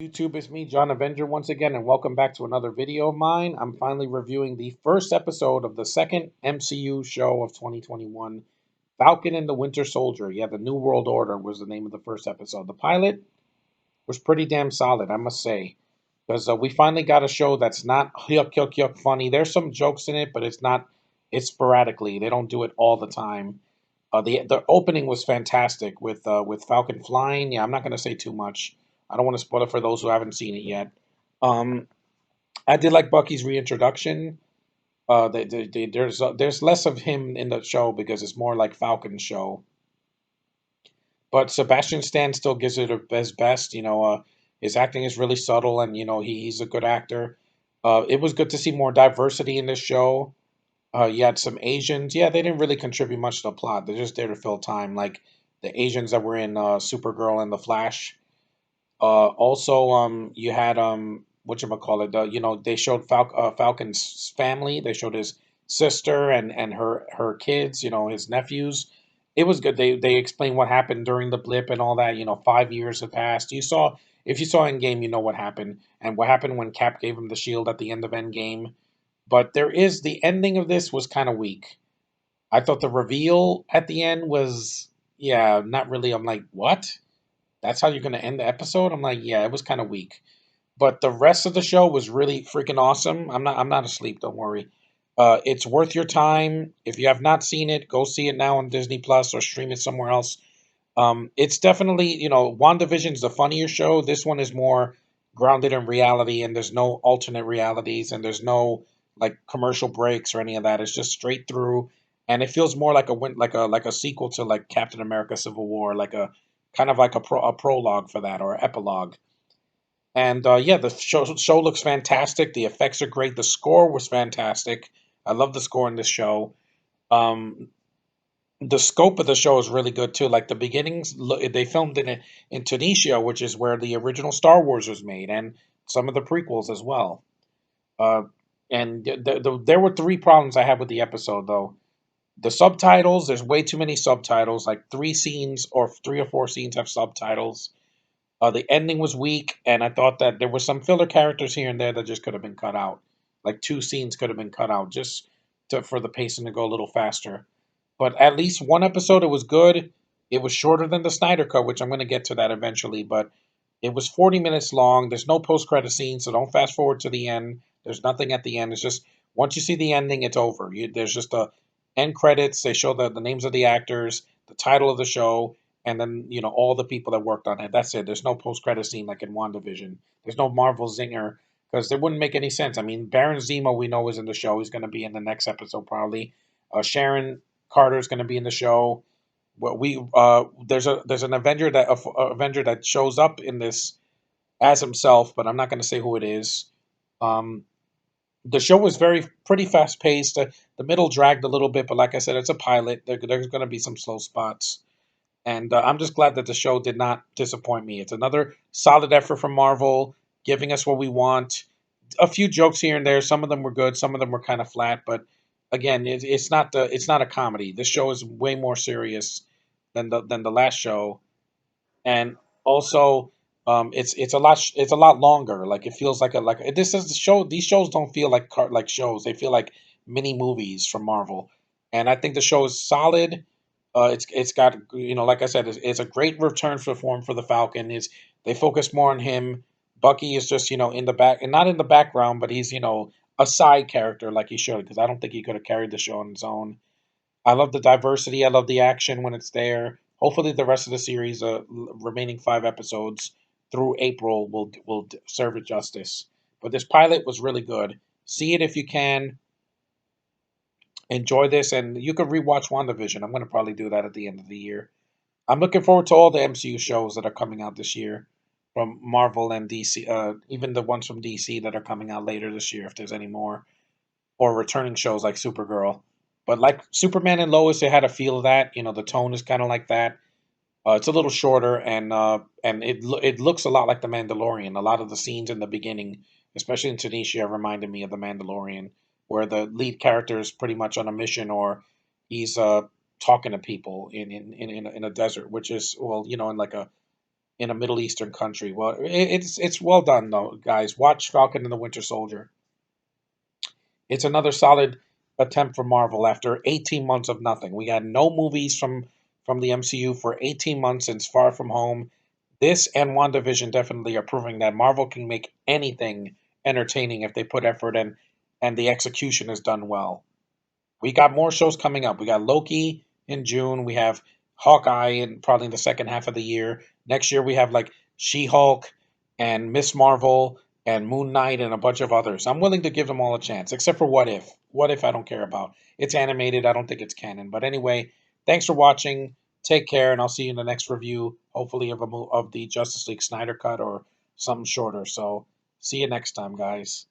YouTube, it's me, John Avenger, once again, and welcome back to another video of mine. I'm finally reviewing the first episode of the second MCU show of 2021, Falcon and the Winter Soldier. Yeah, the New World Order was the name of the first episode. The pilot was pretty damn solid, I must say, because we finally got a show that's not yuck, yuck, yuck funny. There's some jokes in it, but it's sporadically. They don't do it all the time. The opening was fantastic with Falcon flying. Yeah, I'm not gonna say too much. I don't want to spoil it for those who haven't seen it yet. Um, I did like Bucky's reintroduction. There's less of him in the show because it's more like Falcon's show. But Sebastian Stan still gives it his best. His acting is really subtle, and he's a good actor. It was good to see more diversity in this show. You had some Asians. Yeah, they didn't really contribute much to the plot. They're just there to fill time, like the Asians that were in Supergirl and The Flash. Also, you had whatchamacallit, they showed Falcon's family. They showed his sister and her kids, his nephews. It was good. They explained what happened during the blip and all that. 5 years had passed. If you saw Endgame, you know what happened and what happened when Cap gave him the shield at the end of Endgame. But the ending of this was kind of weak. I thought the reveal at the end was, yeah, not really. I'm like, what? That's how you're going to end the episode? I'm like, yeah, it was kind of weak. But the rest of the show was really freaking awesome. I'm not asleep, don't worry. It's worth your time. If you have not seen it, go see it now on Disney Plus or stream it somewhere else. It's definitely, WandaVision's the funnier show. This one is more grounded in reality, and there's no alternate realities, and there's no like commercial breaks or any of that. It's just straight through, and it feels more like a sequel to like Captain America: Civil War, like a kind of like a prologue for that or epilogue. And yeah, the show looks fantastic. The effects are great. The score was fantastic. I love the score in this show. Um, the scope of the show is really good too. Like the beginnings, they filmed in Tunisia, which is where the original Star Wars was made, and some of the prequels as well. Uh, and there were three problems I had with the episode, though. The subtitles, there's way too many subtitles. Like three or four scenes have subtitles. The ending was weak, and I thought that there were some filler characters here and there that just could have been cut out. Like two scenes could have been cut out for the pacing to go a little faster. But at least one episode, it was good. It was shorter than the Snyder Cut, which I'm going to get to that eventually. But it was 40 minutes long. There's no post credit scene, so don't fast forward to the end. There's nothing at the end. It's just once you see the ending, it's over. There's just a end credits. They show the names of the actors, the title of the show, and then all the people that worked on it. That's it. There's no post credit scene like in WandaVision. There's no Marvel zinger because it wouldn't make any sense. I mean, Baron Zemo we know is in the show. He's going to be in the next episode probably. Sharon Carter is going to be in the show. Well, there's an Avenger that shows up in this as himself, but I'm not going to say who it is. Um, the show was pretty fast paced. The middle dragged a little bit, but like I said, it's a pilot. There's going to be some slow spots, and I'm just glad that the show did not disappoint me. It's another solid effort from Marvel, giving us what we want. A few jokes here and there. Some of them were good. Some of them were kind of flat. But again, it's not a comedy. This show is way more serious than the last show, and also it's a lot longer. Like it feels this is the show. These shows don't feel like shows. They feel like mini movies from Marvel, and I think the show is solid. It's got like I said, it's a great return for form for the Falcon. Is They focus more on him. Bucky is just in the back and not in the background, but he's a side character like he should because I don't think he could have carried the show on his own. I love the diversity. I love the action when it's there. Hopefully, the rest of the series, remaining 5 episodes through April, will serve it justice. But this pilot was really good. See it if you can. Enjoy this, and you can rewatch WandaVision. I'm going to probably do that at the end of the year. I'm looking forward to all the MCU shows that are coming out this year from Marvel and DC, even the ones from DC that are coming out later this year, if there's any more, or returning shows like Supergirl. But like Superman and Lois, it had a feel of that. The tone is kind of like that. It's a little shorter, and it looks a lot like The Mandalorian. A lot of the scenes in the beginning, especially in Tunisia, reminded me of The Mandalorian, where the lead character is pretty much on a mission, or he's talking to people in a desert, which is, well, in like in a Middle Eastern country. Well, it's well done though, guys. Watch Falcon and the Winter Soldier. It's another solid attempt for Marvel after 18 months of nothing. We got no movies from the MCU for 18 months since Far From Home. This and WandaVision definitely are proving that Marvel can make anything entertaining if they put effort in and the execution is done well. We got more shows coming up. We got Loki in June. We have Hawkeye in probably in the second half of the year. Next year we have like She-Hulk and Miss Marvel and Moon Knight and a bunch of others. I'm willing to give them all a chance, except for What If. What If I don't care about. It's animated. I don't think it's canon. But anyway, thanks for watching. Take care, and I'll see you in the next review. Hopefully of the Justice League Snyder cut or something shorter. So see you next time, guys.